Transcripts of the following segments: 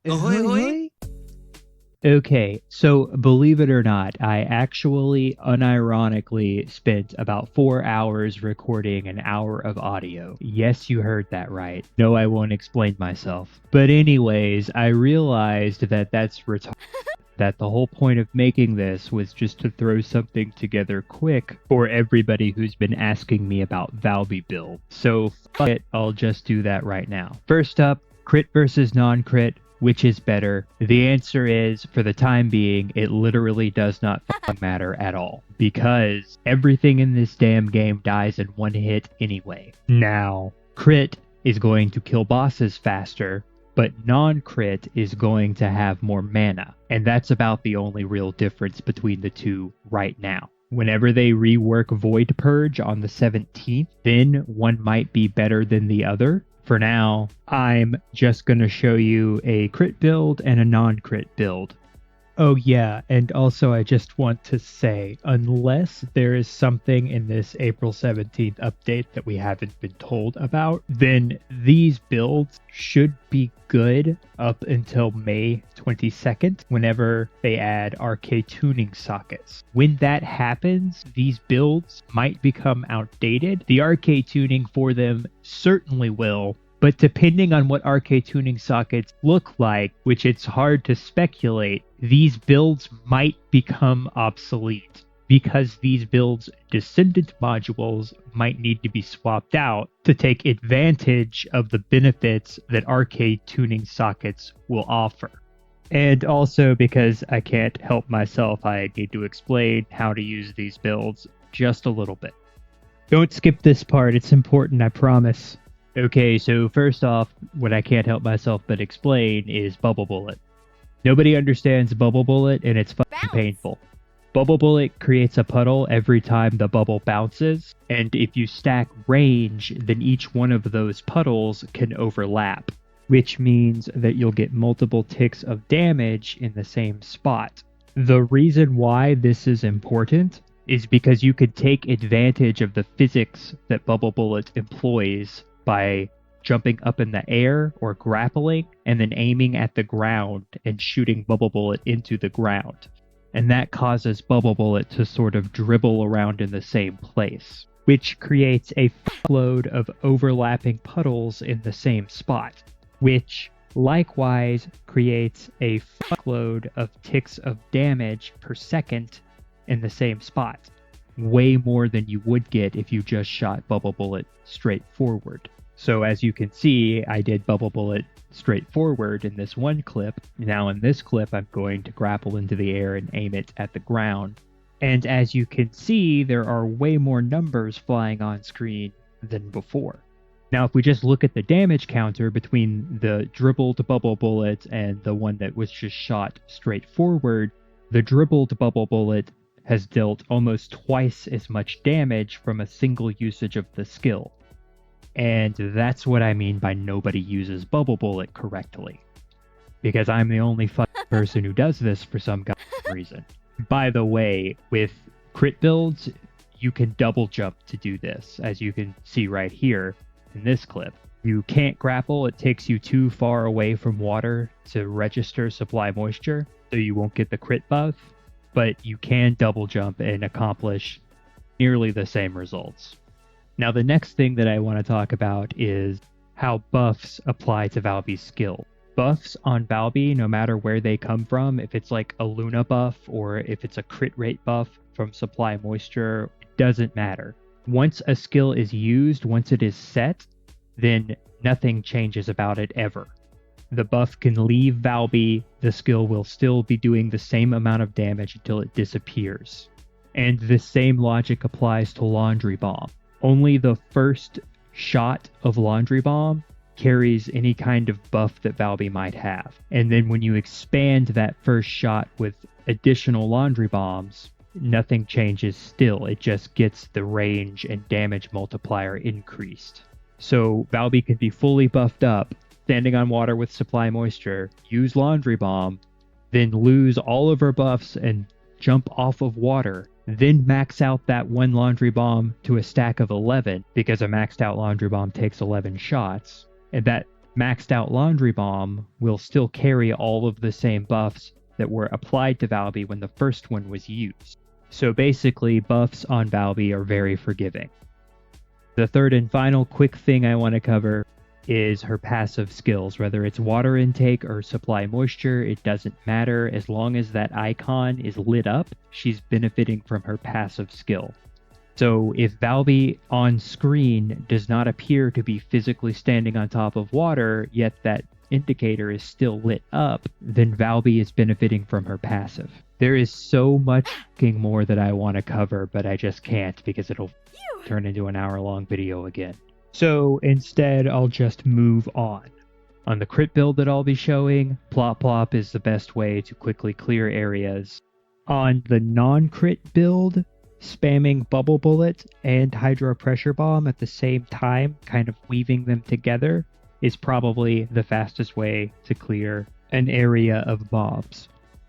Ahoy, ahoy! Okay, so believe it or not, I actually unironically spent about 4 hours recording an hour of audio. Yes, you heard that right. No, I won't explain myself. But anyways, I realized that that's retarded. That the whole point of making this was just to throw something together quick for everybody who's been asking me about Valby build. So fuck it, I'll just do that right now. First up, crit versus non-crit. Which is better? The answer is, for the time being, it literally does not fucking matter at all. Because everything in this damn game dies in one hit anyway. Now, crit is going to kill bosses faster, but non-crit is going to have more mana. And that's about the only real difference between the two right now. Whenever they rework Void Purge on the 17th, then one might be better than the other. For now, I'm just going to show you a crit build and a non-crit build. Oh yeah, and also I just want to say, unless there is something in this April 17th update that we haven't been told about, then these builds should be good up until May 22nd, whenever they add Arche tuning sockets. When that happens, these builds might become outdated. The Arche tuning for them certainly will, but depending on what Arche tuning sockets look like, which it's hard to speculate, these builds might become obsolete, because these builds' descendant modules might need to be swapped out to take advantage of the benefits that Arche tuning sockets will offer. And also because I can't help myself, I need to explain how to use these builds just a little bit. Don't skip this part, it's important, I promise. Okay, so first off, what I can't help myself but explain is Bubble Bullet. Nobody understands Bubble Bullet, and it's fucking painful. Bubble Bullet creates a puddle every time the bubble bounces, and if you stack range, then each one of those puddles can overlap, which means that you'll get multiple ticks of damage in the same spot. The reason why this is important is because you could take advantage of the physics that Bubble Bullet employs by jumping up in the air or grappling and then aiming at the ground and shooting Bubble Bullet into the ground. And that causes Bubble Bullet to sort of dribble around in the same place, which creates a fuckload of overlapping puddles in the same spot, which likewise creates a fuckload of ticks of damage per second in the same spot. Way more than you would get if you just shot Bubble Bullet straight forward. So as you can see, I did Bubble Bullet straight forward in this one clip. Now in this clip, I'm going to grapple into the air and aim it at the ground. And as you can see, there are way more numbers flying on screen than before. Now if we just look at the damage counter between the dribbled Bubble Bullet and the one that was just shot straight forward, the dribbled Bubble Bullet has dealt almost twice as much damage from a single usage of the skill. And that's what I mean by nobody uses Bubble Bullet correctly. Because I'm the only fucking person who does this for some goddamn reason. By the way, with crit builds, you can double jump to do this, as you can see right here in this clip. You can't grapple, it takes you too far away from water to register supply moisture, so you won't get the crit buff. But you can double jump and accomplish nearly the same results. Now the next thing that I want to talk about is how buffs apply to Valby's skill. Buffs on Valby, no matter where they come from, if it's like a Luna buff or if it's a crit rate buff from supply moisture, it doesn't matter. Once a skill is used, once it is set, then nothing changes about it ever. The buff can leave Valby, the skill will still be doing the same amount of damage until it disappears. And the same logic applies to Laundry Bomb. Only the first shot of Laundry Bomb carries any kind of buff that Valby might have. And then when you expand that first shot with additional Laundry Bombs, nothing changes still. It just gets the range and damage multiplier increased. So Valby can be fully buffed up, standing on water with supply moisture, use Laundry Bomb, then lose all of her buffs and jump off of water, then max out that one Laundry Bomb to a stack of 11, because a maxed out Laundry Bomb takes 11 shots, and that Maxed out Laundry Bomb will still carry all of the same buffs that were applied to Valby when the first one was used. So basically, buffs on Valby are very forgiving. The third and final quick thing I want to cover is her passive skills. Whether it's water intake or supply moisture, it doesn't matter. As long as that icon is lit up, she's benefiting from her passive skill. So if Valby on screen does not appear to be physically standing on top of water, yet that indicator is still lit up, then Valby is benefiting from her passive. There is so much more that I want to cover, but I just can't because it'll turn into an hour-long video again. So instead, I'll just move on. On the crit build that I'll be showing, Plop Plop is the best way to quickly clear areas. On the non-crit build, spamming Bubble Bullet and Hydro Pressure Bomb at the same time, kind of weaving them together, is probably the fastest way to clear an area of mobs.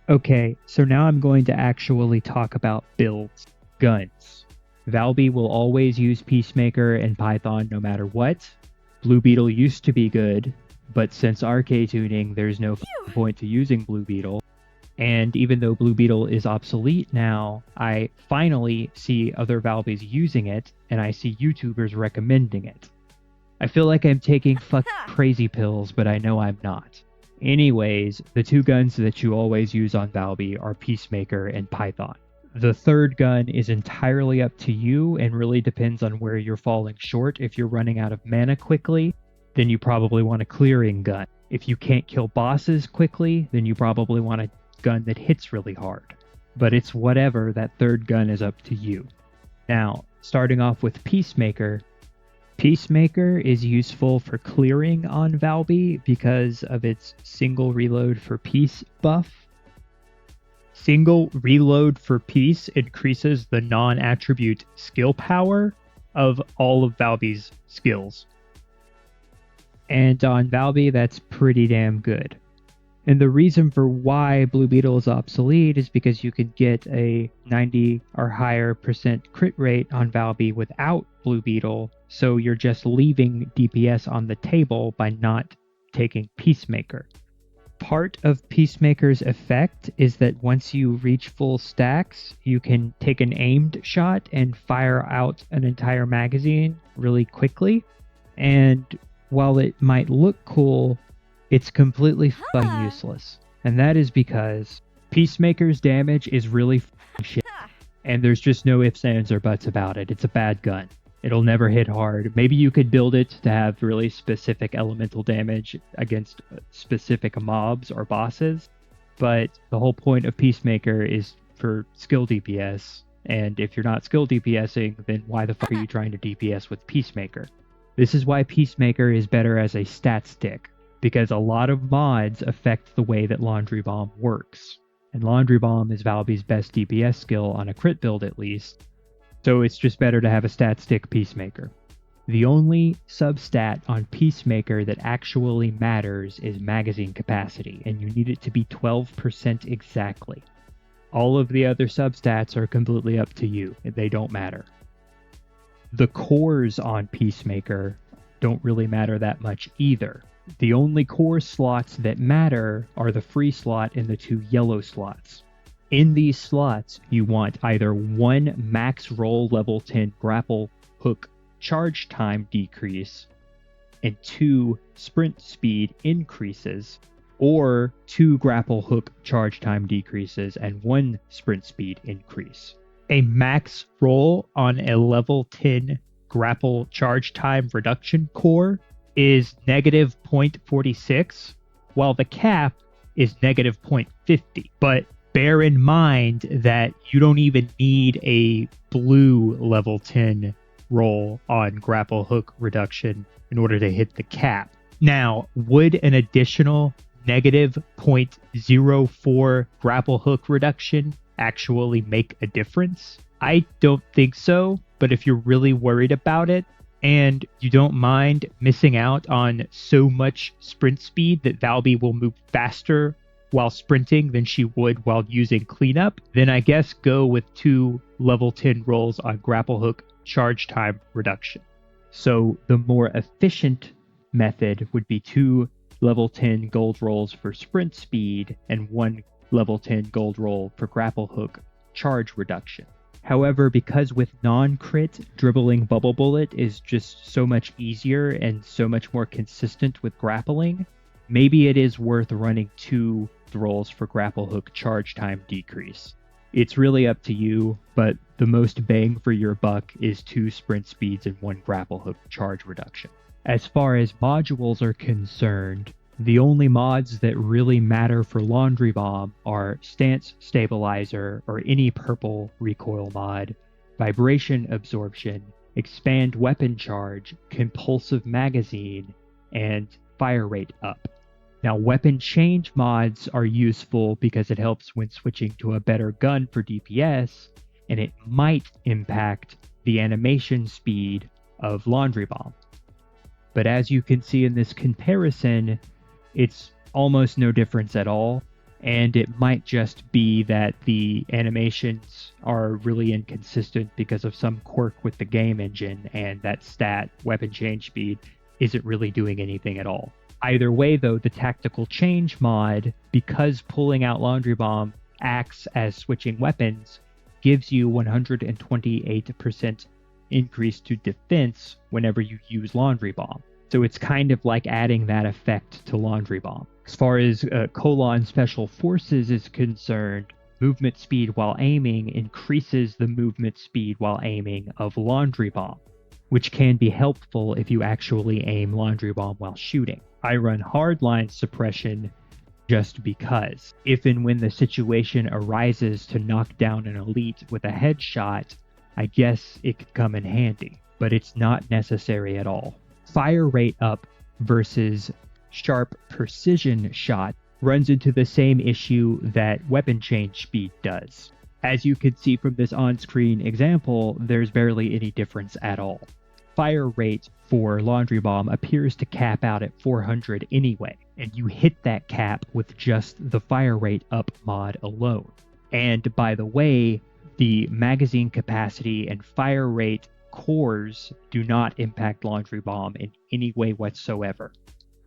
Okay, so now I'm going to actually talk about builds. Guns. Valby will always use Peacemaker and Python no matter what. Blue Beetle used to be good, but since Arche tuning, there's no point to using Blue Beetle. And even though Blue Beetle is obsolete now, I finally see other Valbys using it, and I see YouTubers recommending it. I feel like I'm taking crazy pills, but I know I'm not. Anyways, the two guns that you always use on Valby are Peacemaker and Python. The third gun is entirely up to you and really depends on where you're falling short. If you're running out of mana quickly, then you probably want a clearing gun. If you can't kill bosses quickly, then you probably want a gun that hits really hard. But it's whatever, that third gun is up to you. Now, starting off with Peacemaker. Peacemaker is useful for clearing on Valby because of its single reload for peace buff. Single reload for peace increases the non-attribute skill power of all of Valby's skills. And on Valby, that's pretty damn good. And the reason for why Blue Beetle is obsolete is because you can get a 90 or higher % crit rate on Valby without Blue Beetle, so you're just leaving DPS on the table by not taking Peacemaker. Part of Peacemaker's effect is that once you reach full stacks, you can take an aimed shot and fire out an entire magazine really quickly. And while it might look cool, it's completely useless. And that is because Peacemaker's damage is really shit. And there's just no ifs, ands, or buts about it. It's a bad gun. It'll never hit hard. Maybe you could build it to have really specific elemental damage against specific mobs or bosses. But the whole point of Peacemaker is for skill DPS. And if you're not skill DPSing, then why the fuck are you trying to DPS with Peacemaker? This is why Peacemaker is better as a stat stick, because a lot of mods affect the way that Laundry Bomb works. And Laundry Bomb is Valby's best DPS skill on a crit build at least, so it's just better to have a stat stick Peacemaker. The only substat on Peacemaker that actually matters is magazine capacity, and you need it to be 12% exactly. All of the other substats are completely up to you, they don't matter. The cores on Peacemaker don't really matter that much either. The only core slots that matter are the free slot and the 2 yellow slots. In these slots, you want either 1 max roll level 10 grapple hook charge time decrease and 2 sprint speed increases, or 2 grapple hook charge time decreases and 1 sprint speed increase. A max roll on a level 10 grapple charge time reduction core is negative 0.46, while the cap is negative 0.50. But bear in mind that you don't even need a blue level 10 roll on grapple hook reduction in order to hit the cap. Now, would an additional negative 0.04 grapple hook reduction actually make a difference? I don't think so, but if you're really worried about it, and you don't mind missing out on so much sprint speed that Valby will move faster while sprinting than she would while using cleanup, then I guess go with 2 level 10 rolls on grapple hook charge time reduction. So the more efficient method would be 2 level 10 gold rolls for sprint speed and 1 level 10 gold roll for grapple hook charge reduction. However, because with non-crit, dribbling Bubble Bullet is just so much easier and so much more consistent with grappling, maybe it is worth running 2 rolls for grapple hook charge time decrease. It's really up to you, but the most bang for your buck is 2 sprint speeds and 1 grapple hook charge reduction. As far as modules are concerned, the only mods that really matter for Laundry Bomb are Stance Stabilizer or any purple recoil mod, Vibration Absorption, Expand Weapon Charge, Compulsive Magazine, and Fire Rate Up. Now, weapon change mods are useful because it helps when switching to a better gun for DPS, and it might impact the animation speed of Laundry Bomb. But as you can see in this comparison, it's almost no difference at all, and it might just be that the animations are really inconsistent because of some quirk with the game engine, and that stat, weapon change speed, isn't really doing anything at all. Either way, though, the tactical change mod, because pulling out Laundry Bomb acts as switching weapons, gives you 128% increase to defense whenever you use Laundry Bomb. So it's kind of like adding that effect to Laundry Bomb. As far as Colon Special Forces is concerned, movement speed while aiming increases the movement speed while aiming of Laundry Bomb, which can be helpful if you actually aim Laundry Bomb while shooting. I run hardline suppression just because. If and when the situation arises to knock down an elite with a headshot, I guess it could come in handy, but it's not necessary at all. Fire rate up versus sharp precision shot runs into the same issue that weapon change speed does. As you can see from this on-screen example, there's barely any difference at all. Fire rate for Laundry Bomb appears to cap out at 400 anyway, and you hit that cap with just the fire rate up mod alone. And by the way, the magazine capacity and fire rate cores do not impact Laundry Bomb in any way whatsoever.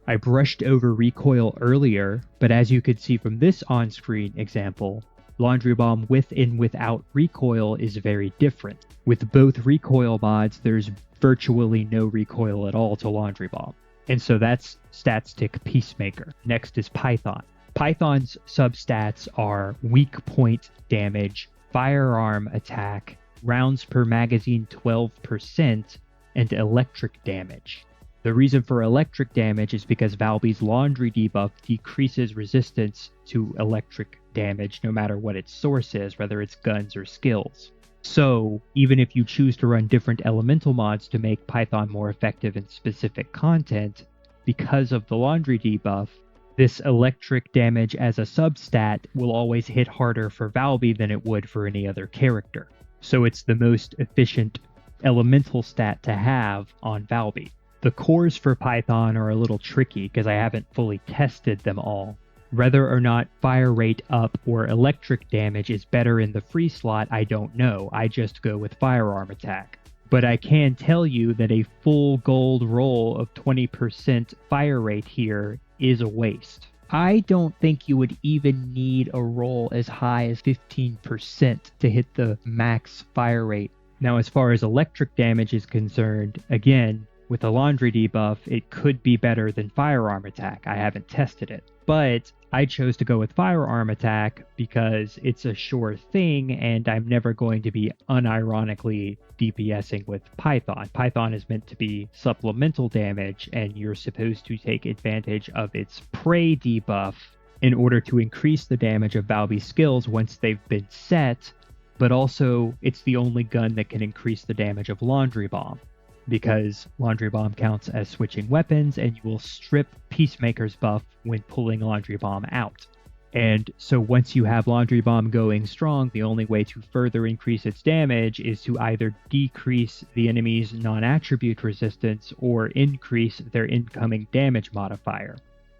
I brushed over recoil earlier, but as you could see from this on-screen example, Laundry Bomb with and without recoil is very different. With both recoil mods, there's virtually no recoil at all to Laundry Bomb. And so that's StatStick Peacemaker. Next is Python. Python's substats are weak point damage, firearm attack, rounds per magazine 12%, and electric damage. The reason for electric damage is because Valby's laundry debuff decreases resistance to electric damage no matter what its source is, whether it's guns or skills. So, even if you choose to run different elemental mods to make Python more effective in specific content, because of the laundry debuff, this electric damage as a substat will always hit harder for Valby than it would for any other character. So it's the most efficient elemental stat to have on Valby. The cores for Python are a little tricky because I haven't fully tested them all. Whether or not fire rate up or electric damage is better in the free slot, I don't know. I just go with firearm attack. But I can tell you that a full gold roll of 20% fire rate here is a waste. I don't think you would even need a roll as high as 15% to hit the max fire rate. Now, as far as electric damage is concerned, again, with a laundry debuff, it could be better than firearm attack. I haven't tested it. But I chose to go with firearm attack because it's a sure thing and I'm never going to be unironically DPSing with Python. Python is meant to be supplemental damage and you're supposed to take advantage of its prey debuff in order to increase the damage of Valby's skills once they've been set, but also it's the only gun that can increase the damage of Laundry Bomb, because Laundry Bomb counts as switching weapons and you will strip Peacemaker's buff when pulling Laundry Bomb out. And so once you have Laundry Bomb going strong, the only way to further increase its damage is to either decrease the enemy's non-attribute resistance or increase their incoming damage modifier.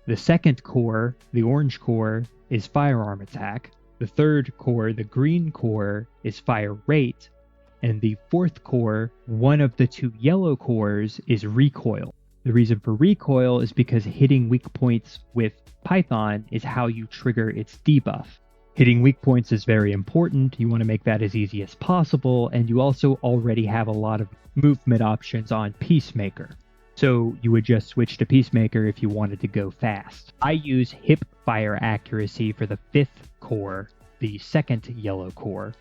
The second core, the orange core, is firearm attack. The third core, the green core, is fire rate. And the fourth core, one of the two yellow cores, is recoil. The reason for recoil is because hitting weak points with Python is how you trigger its debuff. Hitting weak points is very important. You want to make that as easy as possible, and you also already have a lot of movement options on Peacemaker. So you would just switch to Peacemaker if you wanted to go fast. I use hip fire accuracy for the 5th core, the 2nd yellow core,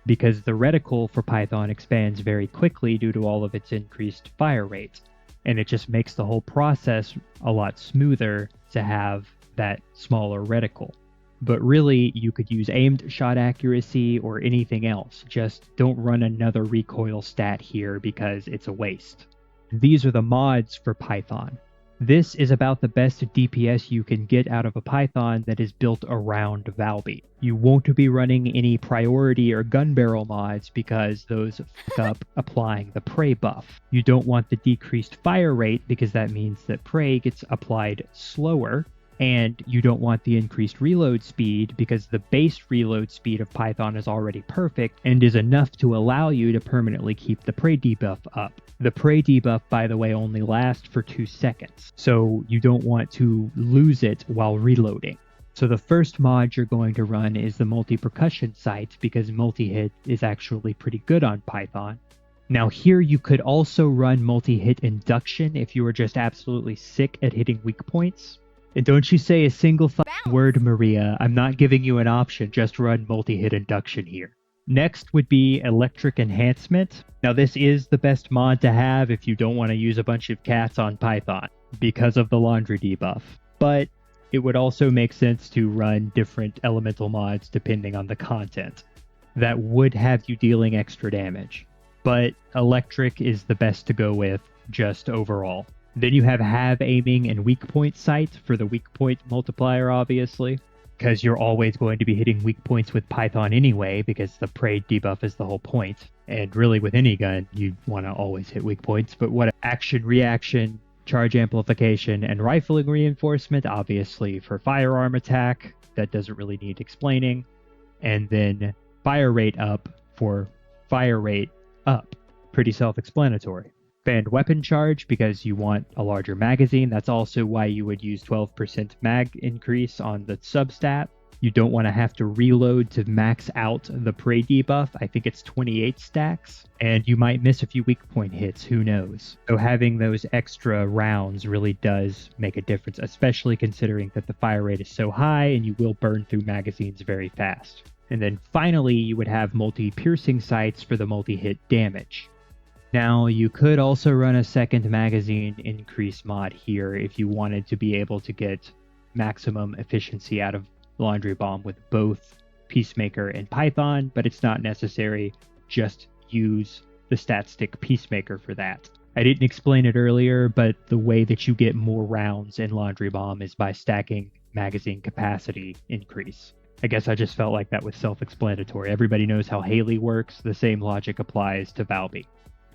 because the reticle for Python expands very quickly due to all of its increased fire rate. And it just makes the whole process a lot smoother to have that smaller reticle. But really, you could use aimed shot accuracy or anything else. Just don't run another recoil stat here because it's a waste. These are the mods for Python. This is about the best DPS you can get out of a Python that is built around Valby. You won't be running any priority or gun barrel mods because those fuck up applying the prey buff. You don't want the decreased fire rate because that means that prey gets applied slower. And you don't want the increased reload speed because the base reload speed of Python is already perfect and is enough to allow you to permanently keep the prey debuff up. The prey debuff, by the way, only lasts for 2 seconds, so you don't want to lose it while reloading. So the first mod you're going to run is the multi-percussion sight because multi-hit is actually pretty good on Python. Now here you could also run multi-hit induction if you were just absolutely sick at hitting weak points. And don't you say a single word, Maria. I'm not giving you an option, just run multi-hit induction here. Next would be electric enhancement. Now this is the best mod to have if you don't want to use a bunch of cats on Python because of the laundry debuff. But it would also make sense to run different elemental mods depending on the content. That would have you dealing extra damage. But electric is the best to go with just overall. Then you have aiming and weak point sight for the weak point multiplier, obviously, because you're always going to be hitting weak points with Python anyway, because the prey debuff is the whole point. And really with any gun, you want to always hit weak points, but what action, reaction, charge amplification, and rifling reinforcement, obviously for firearm attack, that doesn't really need explaining. And then fire rate up for fire rate up. Pretty self-explanatory. Banned weapon charge because you want a larger magazine. That's also why you would use 12% mag increase on the substat. You don't want to have to reload to max out the prey debuff. I think it's 28 stacks. And you might miss a few weak point hits, who knows. So having those extra rounds really does make a difference, especially considering that the fire rate is so high and you will burn through magazines very fast. And then finally, you would have multi-piercing sights for the multi-hit damage. Now, you could also run a second magazine increase mod here if you wanted to be able to get maximum efficiency out of Laundry Bomb with both Peacemaker and Python, but it's not necessary. Just use the stat stick Peacemaker for that. I didn't explain it earlier, but the way that you get more rounds in Laundry Bomb is by stacking magazine capacity increase. I guess I just felt like that was self-explanatory. Everybody knows how Haley works. The same logic applies to Valby.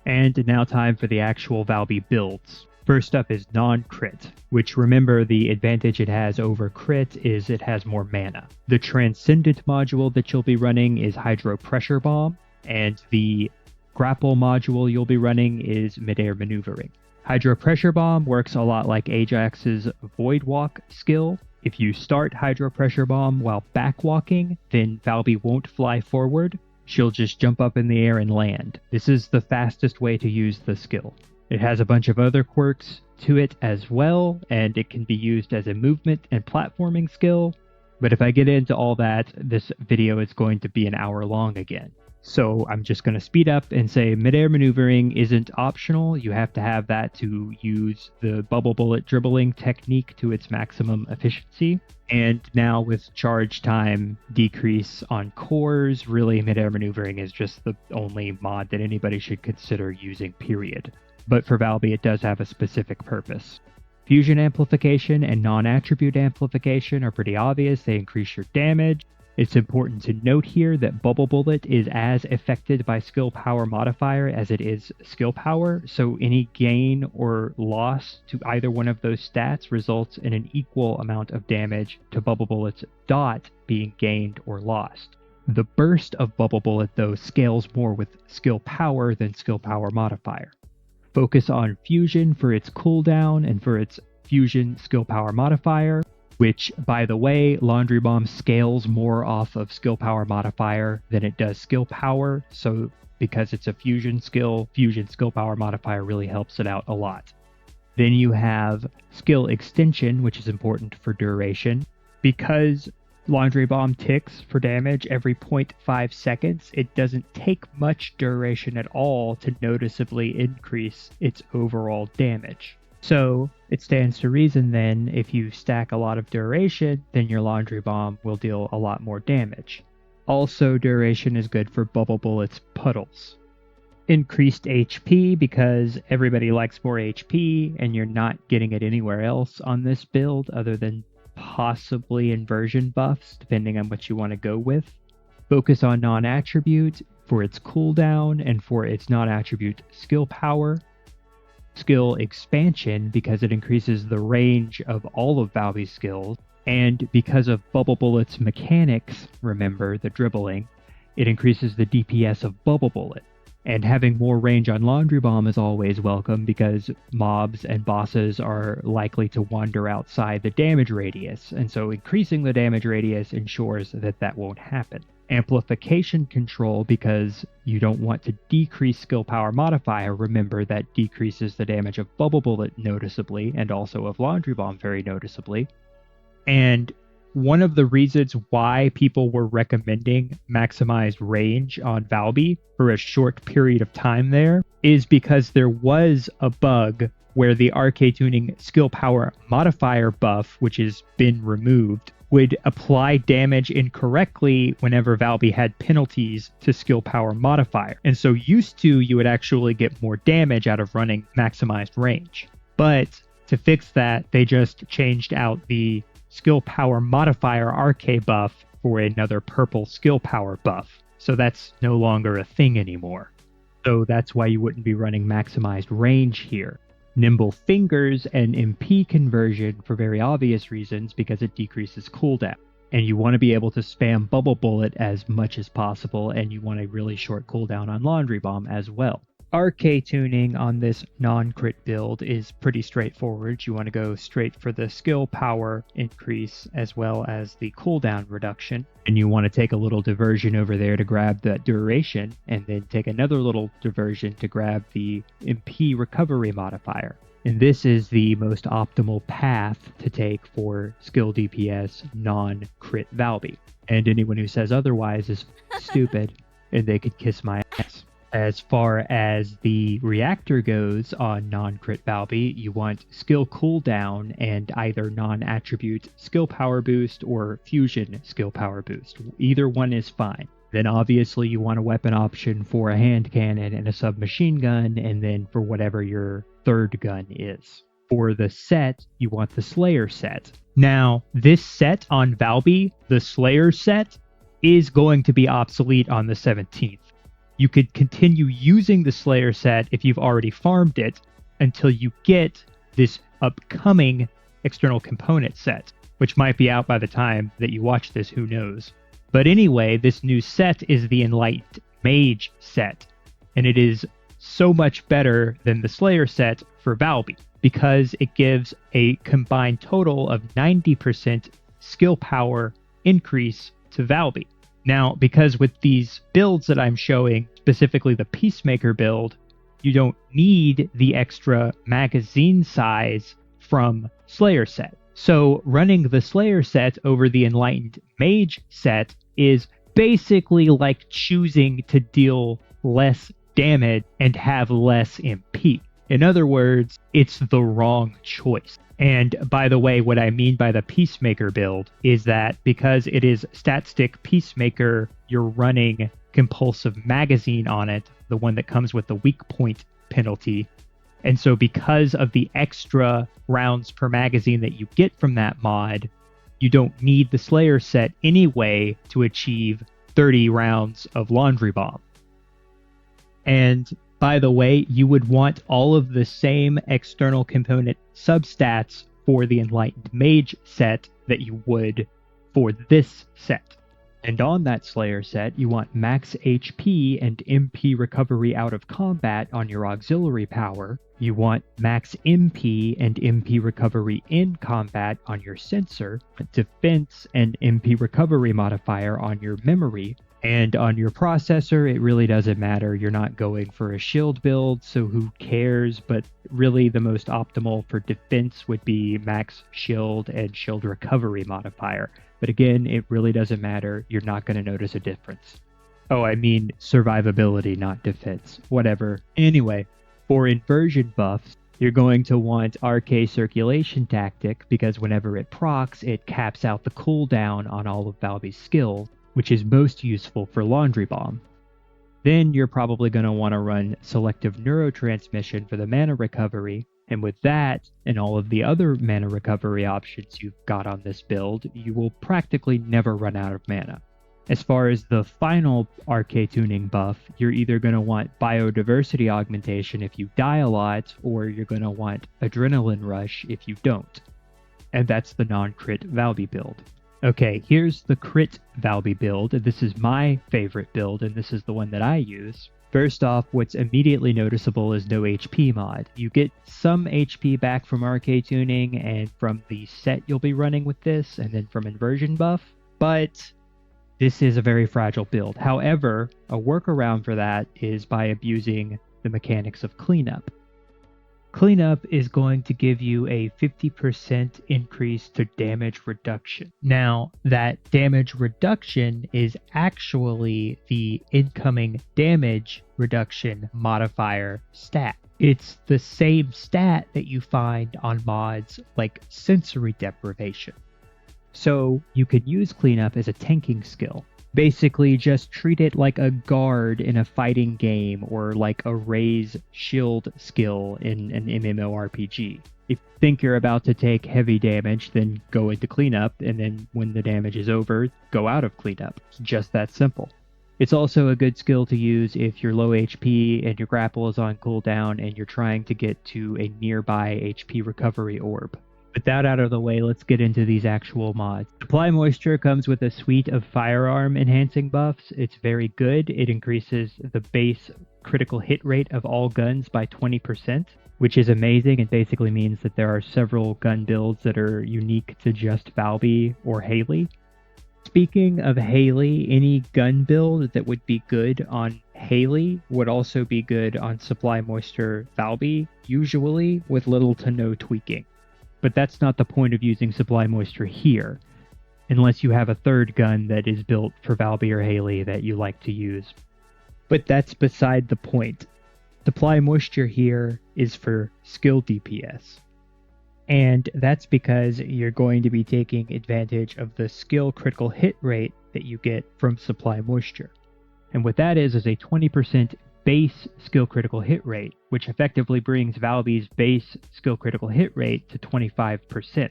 And now time for the actual Valby builds. First up is non-crit, which remember the advantage it has over crit is it has more mana. The transcendent module that you'll be running is Hydro Pressure Bomb, and the grapple module you'll be running is Midair Maneuvering. Hydro Pressure Bomb works a lot like Ajax's Void Walk skill. If you start Hydro Pressure Bomb while backwalking, then Valby won't fly forward. She'll just jump up in the air and land. This is the fastest way to use the skill. It has a bunch of other quirks to it as well, and it can be used as a movement and platforming skill. But if I get into all that, this video is going to be an hour long again. So I'm just going to speed up and say midair maneuvering isn't optional. You have to have that to use the bubble bullet dribbling technique to its maximum efficiency. And now with charge time decrease on cores, really midair maneuvering is just the only mod that anybody should consider using, period. But for Valby, it does have a specific purpose. Fusion amplification and non-attribute amplification are pretty obvious. They increase your damage. It's important to note here that Bubble Bullet is as affected by skill power modifier as it is skill power, so any gain or loss to either one of those stats results in an equal amount of damage to Bubble Bullet's dot being gained or lost. The burst of Bubble Bullet, though, scales more with skill power than skill power modifier. Focus on Fusion for its cooldown and for its Fusion skill power modifier, which, by the way, Laundry Bomb scales more off of skill power modifier than it does skill power, so because it's a Fusion skill power modifier really helps it out a lot. Then you have skill extension, which is important for duration. Because Laundry Bomb ticks for damage every 0.5 seconds, it doesn't take much duration at all to noticeably increase its overall damage. So it stands to reason then, if you stack a lot of duration, then your Laundry Bomb will deal a lot more damage. Also, duration is good for Bubble Bullet's puddles. Increased HP, because everybody likes more HP, and you're not getting it anywhere else on this build other than possibly inversion buffs, depending on what you want to go with. Focus on non-attribute for its cooldown and for its non-attribute skill power. Skill expansion, because it increases the range of all of Valby's skills, and because of Bubble Bullet's mechanics, remember the dribbling, it increases the DPS of Bubble Bullet. And having more range on Laundry Bomb is always welcome, because mobs and bosses are likely to wander outside the damage radius, and so increasing the damage radius ensures that that won't happen. Amplification control, because you don't want to decrease skill power modifier. Remember, that decreases the damage of Bubble Bullet noticeably, and also of Laundry Bomb very noticeably. And one of the reasons why people were recommending maximized range on Valby for a short period of time there is because there was a bug where the Arche tuning skill power modifier buff, which has been removed, would apply damage incorrectly whenever Valby had penalties to skill power modifier. And so used to, you would actually get more damage out of running maximized range. But to fix that, they just changed out the skill power modifier Arche buff for another purple skill power buff. So that's no longer a thing anymore. So that's why you wouldn't be running maximized range here. Nimble Fingers and MP conversion for very obvious reasons, because it decreases cooldown. And you want to be able to spam Bubble Bullet as much as possible, and you want a really short cooldown on Laundry Bomb as well. Arche tuning on this non-crit build is pretty straightforward. You want to go straight for the skill power increase as well as the cooldown reduction. And you want to take a little diversion over there to grab that duration, and then take another little diversion to grab the MP recovery modifier. And this is the most optimal path to take for skill DPS non-crit Valby. And anyone who says otherwise is stupid, and they could kiss my ass. As far as the Reactor goes on non-crit Valby, you want skill cooldown and either non-attribute skill power boost or fusion skill power boost. Either one is fine. Then obviously you want a weapon option for a hand cannon and a submachine gun, and then for whatever your third gun is. For the set, you want the Slayer set. Now, this set on Valby, the Slayer set, is going to be obsolete on the 17th. You could continue using the Slayer set if you've already farmed it until you get this upcoming external component set, which might be out by the time that you watch this, who knows. But anyway, this new set is the Enlightened Mage Set, and it is so much better than the Slayer set for Valby, because it gives a combined total of 90% skill power increase to Valby. Now, because with these builds that I'm showing, specifically the Peacemaker build, you don't need the extra magazine size from Slayer set. So running the Slayer set over the Enlightened Mage set is basically like choosing to deal less damage and have less MP. In other words, it's the wrong choice. And by the way, what I mean by the Peacemaker build is that because it is stat stick Peacemaker, you're running compulsive magazine on it, the one that comes with the weak point penalty. And so because of the extra rounds per magazine that you get from that mod, you don't need the Slayer set anyway to achieve 30 rounds of Laundry Bomb. And by the way, you would want all of the same external component substats for the Enlightened Mage set that you would for this set. And on that Slayer set, you want max HP and MP recovery out of combat on your auxiliary power. You want max MP and MP recovery in combat on your sensor, defense and MP recovery modifier on your memory. And on your processor, it really doesn't matter. You're not going for a shield build, so who cares? But really the most optimal for defense would be max shield and shield recovery modifier. But again, it really doesn't matter. You're not going to notice a difference. Oh, I mean survivability, not defense. Whatever. Anyway, for inversion buffs, you're going to want Arche Circulation Tactic because whenever it procs, it caps out the cooldown on all of Valby's skills, which is most useful for Laundry Bomb. Then you're probably going to want to run Selective Neurotransmission for the mana recovery, and with that, and all of the other mana recovery options you've got on this build, you will practically never run out of mana. As far as the final Arche tuning buff, you're either going to want Biodiversity Augmentation if you die a lot, or you're going to want Adrenaline Rush if you don't. And that's the non-crit Valby build. Okay, here's the crit Valby build. This is my favorite build, and this is the one that I use. First off, what's immediately noticeable is no HP mod. You get some HP back from Arche tuning and from the set you'll be running with this, and then from inversion buff, but this is a very fragile build. However, a workaround for that is by abusing the mechanics of cleanup. Cleanup is going to give you a 50% increase to damage reduction. Now, that damage reduction is actually the incoming damage reduction modifier stat. It's the same stat that you find on mods like sensory deprivation. So you could use cleanup as a tanking skill. Basically, just treat it like a guard in a fighting game or like a raise shield skill in an MMORPG. If you think you're about to take heavy damage, then go into cleanup, and then when the damage is over, go out of cleanup. It's just that simple. It's also a good skill to use if you're low HP and your grapple is on cooldown and you're trying to get to a nearby HP recovery orb. With that out of the way, let's get into these actual mods. Supply Moisture comes with a suite of firearm enhancing buffs. It's very good. It increases the base critical hit rate of all guns by 20%, which is amazing. It basically means that there are several gun builds that are unique to just Valby or Haley. Speaking of Haley, any gun build that would be good on Haley would also be good on Supply Moisture Valby, usually with little to no tweaking. But that's not the point of using Supply Moisture here, unless you have a third gun that is built for Valby or Haley that you like to use. But that's beside the point. Supply Moisture here is for skill DPS. And that's because you're going to be taking advantage of the skill critical hit rate that you get from Supply Moisture. And what that is a 20% base skill critical hit rate, which effectively brings Valby's base skill critical hit rate to 25%.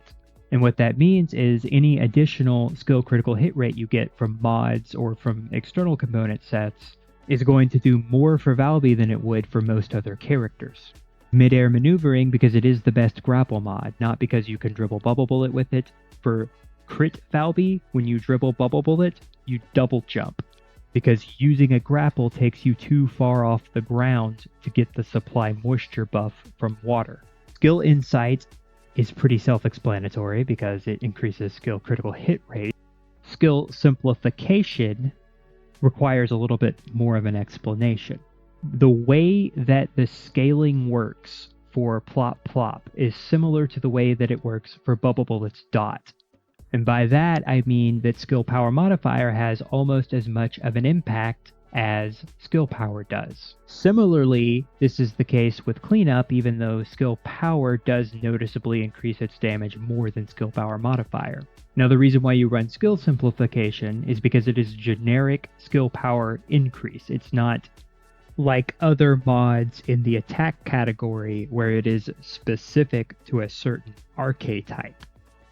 And what that means is any additional skill critical hit rate you get from mods or from external component sets is going to do more for Valby than it would for most other characters. Mid-air maneuvering because it is the best grapple mod, not because you can dribble Bubble Bullet with it. For crit Valby, when you dribble Bubble Bullet, you double jump, because using a grapple takes you too far off the ground to get the Supply Moisture buff from water. Skill Insight is pretty self-explanatory because it increases skill critical hit rate. Skill Simplification requires a little bit more of an explanation. The way that the scaling works for Plop Plop is similar to the way that it works for Bubble Bullet's Dot. And by that, I mean that Skill Power Modifier has almost as much of an impact as Skill Power does. Similarly, this is the case with Cleanup, even though Skill Power does noticeably increase its damage more than Skill Power Modifier. Now, the reason why you run Skill Simplification is because it is generic Skill Power increase. It's not like other mods in the attack category where it is specific to a certain archetype.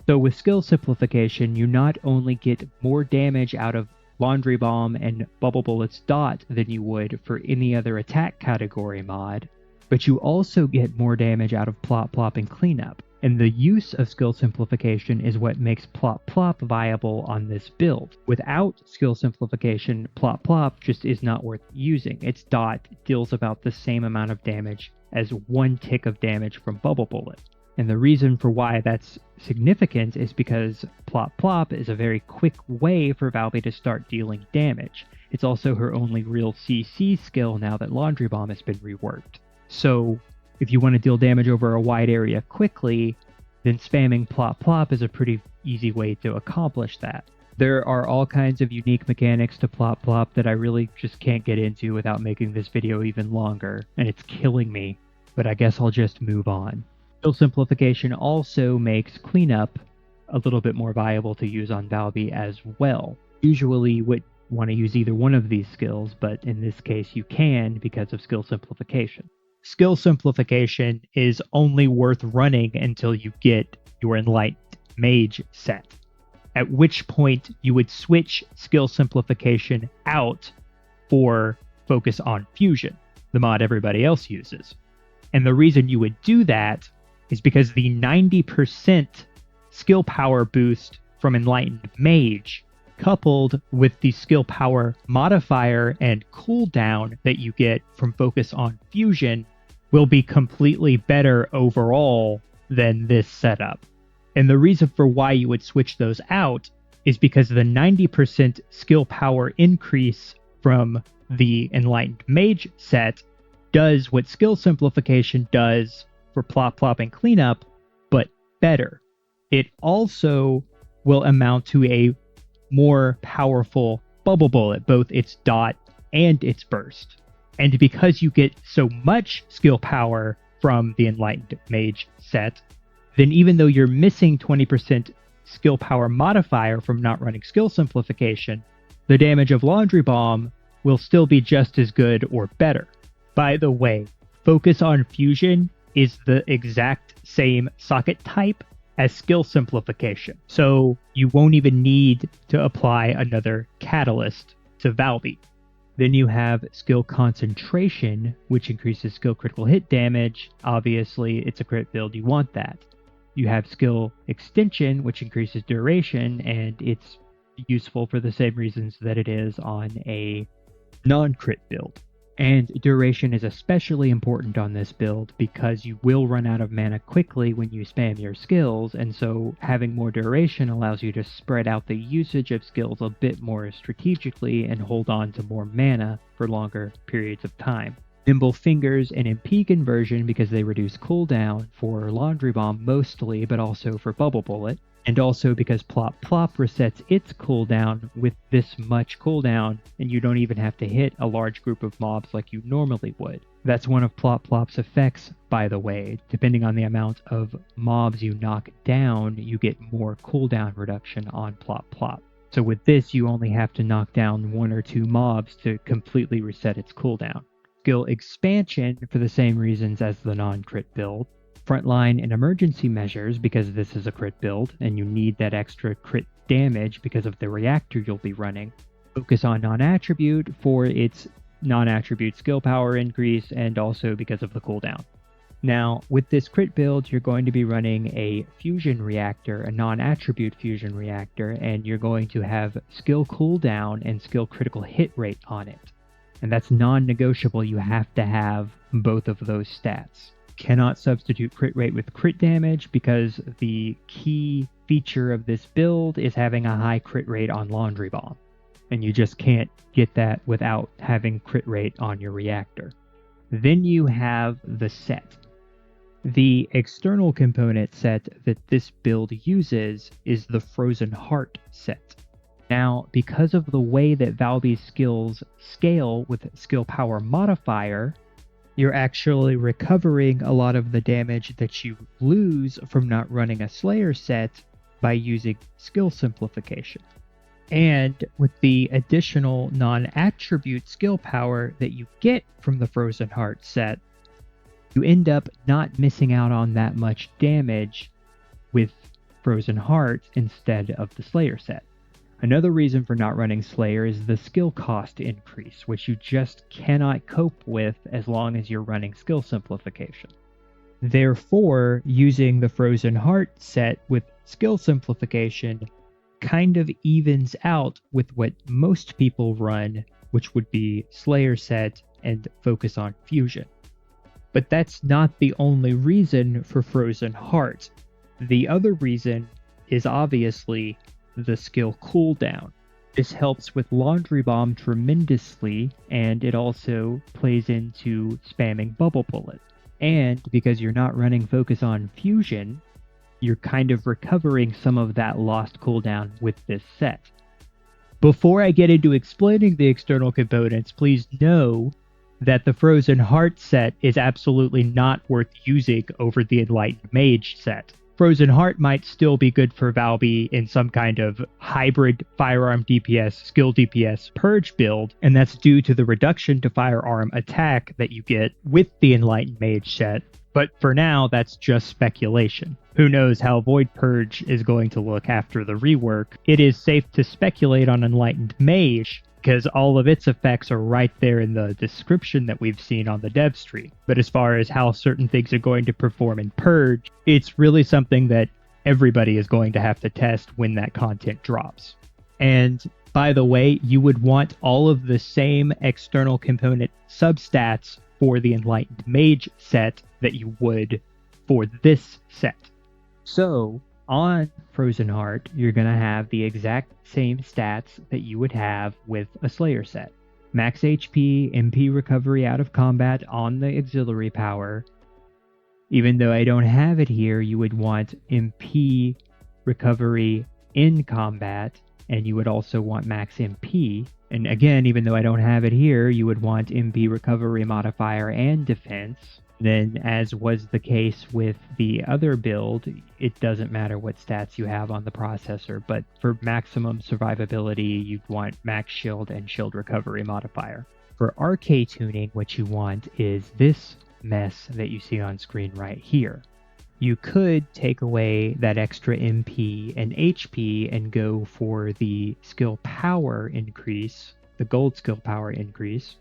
So with Skill Simplification, you not only get more damage out of Laundry Bomb and Bubble Bullet's Dot than you would for any other attack category mod, but you also get more damage out of Plop Plop and Cleanup. And the use of skill simplification is what makes Plop Plop viable on this build. Without skill simplification, Plop Plop just is not worth using. Its dot deals about the same amount of damage as 1 tick of damage from Bubble Bullet. And the reason for why that's significant is because Plop Plop is a very quick way for Valby to start dealing damage. It's also her only real CC skill now that Laundry Bomb has been reworked. So if you want to deal damage over a wide area quickly, then spamming Plop Plop is a pretty easy way to accomplish that. There are all kinds of unique mechanics to Plop Plop that I really just can't get into without making this video even longer, and it's killing me, but I guess I'll just move on. Skill simplification also makes cleanup a little bit more viable to use on Valby as well. Usually you would want to use either one of these skills, but in this case you can because of skill simplification. Skill simplification is only worth running until you get your Enlightened Mage Set, at which point you would switch skill simplification out for focus on fusion, the mod everybody else uses. And the reason you would do that is because the 90% skill power boost from Enlightened Mage, coupled with the skill power modifier and cooldown that you get from focus on fusion, will be completely better overall than this setup. And the reason for why you would switch those out is because the 90% skill power increase from the Enlightened Mage set does what skill simplification does for Plop Plop and cleanup, but better. It also will amount to a more powerful Bubble Bullet, both its dot and its burst. And because you get so much skill power from the Enlightened Mage set, then even though you're missing 20% skill power modifier from not running skill simplification, the damage of Laundry Bomb will still be just as good or better. By the way, focus on fusion is the exact same socket type as skill simplification, so you won't even need to apply another catalyst to Valby. Then you have skill concentration, which increases skill critical hit damage. Obviously, it's a crit build, you want that. You have skill extension, which increases duration, and it's useful for the same reasons that it is on a non-crit build. And duration is especially important on this build because you will run out of mana quickly when you spam your skills, and so having more duration allows you to spread out the usage of skills a bit more strategically and hold on to more mana for longer periods of time. Nimble Fingers and MP Inversion because they reduce cooldown for Laundry Bomb mostly, but also for Bubble Bullet. And also because Plop Plop resets its cooldown with this much cooldown, and you don't even have to hit a large group of mobs like you normally would. That's one of Plop Plop's effects, by the way. Depending on the amount of mobs you knock down, you get more cooldown reduction on Plop Plop. So with this, you only have to knock down 1 or 2 mobs to completely reset its cooldown. Skill Expansion for the same reasons as the non-crit build. Frontline and emergency measures because this is a crit build and you need that extra crit damage because of the reactor you'll be running. Focus on non-attribute for its non-attribute skill power increase and also because of the cooldown. Now, with this crit build, you're going to be running a fusion reactor, a non-attribute fusion reactor, and you're going to have skill cooldown and skill critical hit rate on it. And that's non-negotiable. You have to have both of those stats. Cannot substitute crit rate with crit damage because the key feature of this build is having a high crit rate on Laundry Bomb, and you just can't get that without having crit rate on your reactor. Then you have the set. The external component set that this build uses is the Frozen Heart set. Now, because of the way that Valby's skills scale with skill power modifier, you're actually recovering a lot of the damage that you lose from not running a Slayer set by using skill simplification. And with the additional non-attribute skill power that you get from the Frozen Heart set, you end up not missing out on that much damage with Frozen Heart instead of the Slayer set. Another reason for not running Slayer is the skill cost increase, which you just cannot cope with as long as you're running skill simplification. Therefore, using the Frozen Heart set with skill simplification kind of evens out with what most people run, which would be Slayer set and focus on fusion. But that's not the only reason for Frozen Heart. The other reason is obviously the skill cooldown. This helps with Laundry Bomb tremendously, and it also plays into spamming Bubble Bullet. And because you're not running focus on fusion, you're kind of recovering some of that lost cooldown with this set. Before I get into explaining the external components, please know that the Frozen Heart set is absolutely not worth using over the Enlightened Mage set. Frozen Heart might still be good for Valby in some kind of hybrid firearm DPS, skill DPS purge build, and that's due to the reduction to firearm attack that you get with the Enlightened Mage set. But for now, that's just speculation. Who knows how Void Purge is going to look after the rework? It is safe to speculate on Enlightened Mage, because all of its effects are right there in the description that we've seen on the dev stream. But as far as how certain things are going to perform in Purge, it's really something that everybody is going to have to test when that content drops. And by the way, you would want all of the same external component substats for the Enlightened Mage set that you would for this set. So, on Frozen Heart, you're going to have the exact same stats that you would have with a Slayer set. Max HP, MP recovery out of combat on the auxiliary power. Even though I don't have it here, you would want MP recovery in combat, and you would also want max MP. And again, even though I don't have it here, you would want MP recovery modifier and defense. Then, as was the case with the other build, it doesn't matter what stats you have on the processor, but for maximum survivability, you'd want max shield and shield recovery modifier. For Arche tuning, what you want is this mess that you see on screen right here. You could take away that extra MP and HP and go for the skill power increase, the gold skill power increase.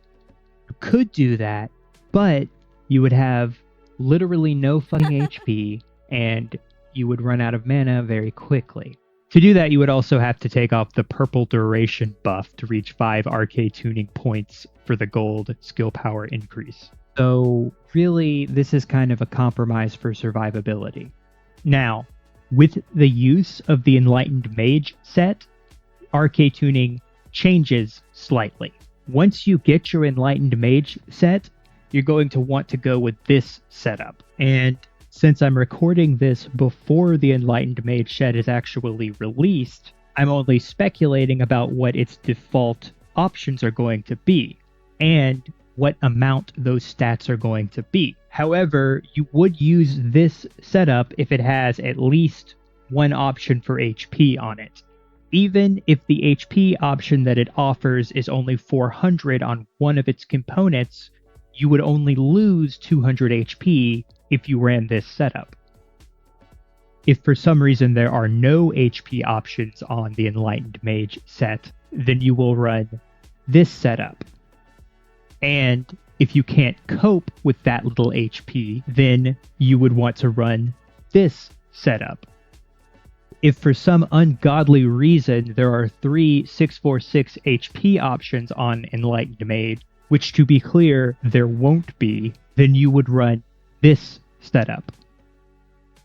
You could do that, but you would have literally no fucking HP, and you would run out of mana very quickly. To do that, you would also have to take off the purple duration buff to reach 5 Arche tuning points for the gold skill power increase. So really, this is kind of a compromise for survivability. Now, with the use of the Enlightened Mage set, Arche tuning changes slightly. Once you get your Enlightened Mage set, you're going to want to go with this setup. And since I'm recording this before the Enlightened Mage set is actually released, I'm only speculating about what its default options are going to be, and what amount those stats are going to be. However, you would use this setup if it has at least one option for HP on it. Even if the HP option that it offers is only 400 on one of its components, you would only lose 200 HP if you ran this setup. If for some reason there are no HP options on the Enlightened Mage set, then you will run this setup. And if you can't cope with that little HP, then you would want to run this setup. If for some ungodly reason there are 3 646 HP options on Enlightened Mage, which to be clear, there won't be, then you would run this setup.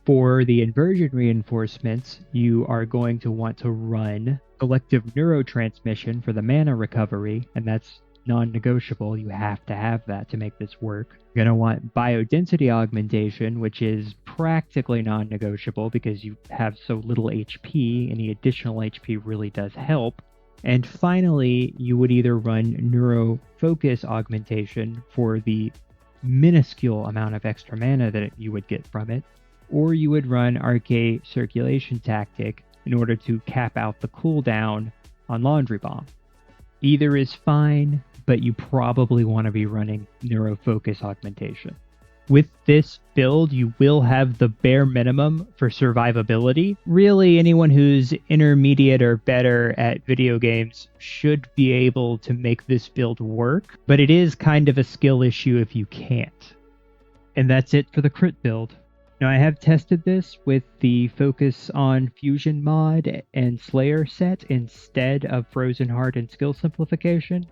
For the Inversion reinforcements, you are going to want to run Collective Neurotransmission for the mana recovery, and that's non-negotiable. You have to have that to make this work. You're going to want Biodensity Augmentation, which is practically non-negotiable because you have so little HP. Any additional HP really does help. And finally, you would either run Neuro Focus Augmentation for the minuscule amount of extra mana that you would get from it, or you would run Arche Circulation Tactic in order to cap out the cooldown on Laundry Bomb. Either is fine, but you probably want to be running Neuro Focus Augmentation. With this build, you will have the bare minimum for survivability. Really, anyone who's intermediate or better at video games should be able to make this build work, but it is kind of a skill issue if you can't. And that's it for the crit build. Now, I have tested this with the Focus on Fusion mod and Slayer set instead of Frozen Heart and Skill Simplification.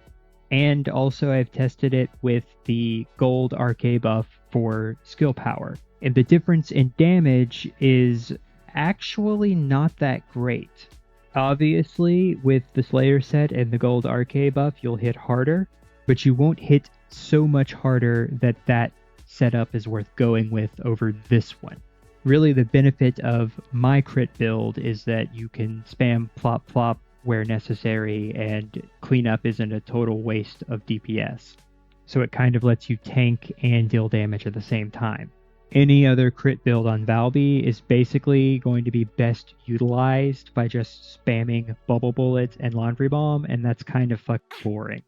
And also I've tested it with the gold Arche buff for skill power. And the difference in damage is actually not that great. Obviously, with the Slayer set and the gold Arche buff, you'll hit harder, but you won't hit so much harder that that setup is worth going with over this one. Really, the benefit of my crit build is that you can spam plop plop where necessary, and cleanup isn't a total waste of DPS. So it kind of lets you tank and deal damage at the same time. Any other crit build on Valby is basically going to be best utilized by just spamming bubble bullets and laundry bomb, and that's kind of fucking boring.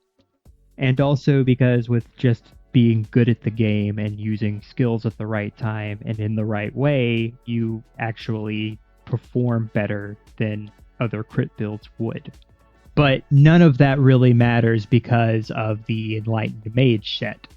And also because with just being good at the game and using skills at the right time and in the right way, you actually perform better than other crit builds would. But none of that really matters because of the Enlightened Mage Set.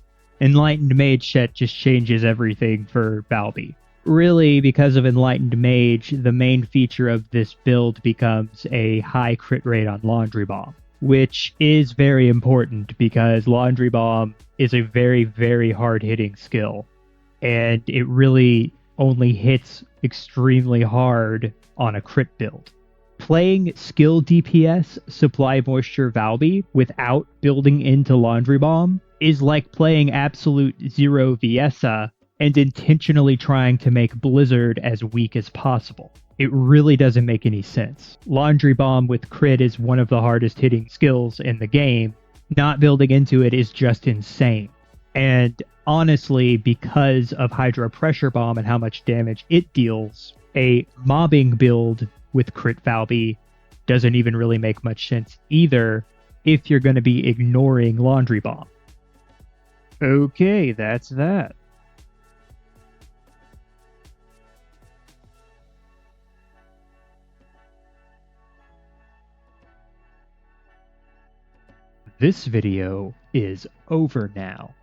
Enlightened Mage Set just changes everything for Valby. Really, because of Enlightened Mage, the main feature of this build becomes a high crit rate on Laundry Bomb, which is very important because Laundry Bomb is a very, very hard-hitting skill, and it really only hits extremely hard on a crit build. Playing skill DPS Supply Moisture Valby without building into Laundry Bomb is like playing Absolute Zero Viessa and intentionally trying to make Blizzard as weak as possible. It really doesn't make any sense. Laundry Bomb with crit is one of the hardest hitting skills in the game. Not building into it is just insane. And honestly, because of Hydra Pressure Bomb and how much damage it deals, a mobbing build with crit Valby doesn't even really make much sense either if you're going to be ignoring Laundry Bomb. Okay, that's that. This video is over now.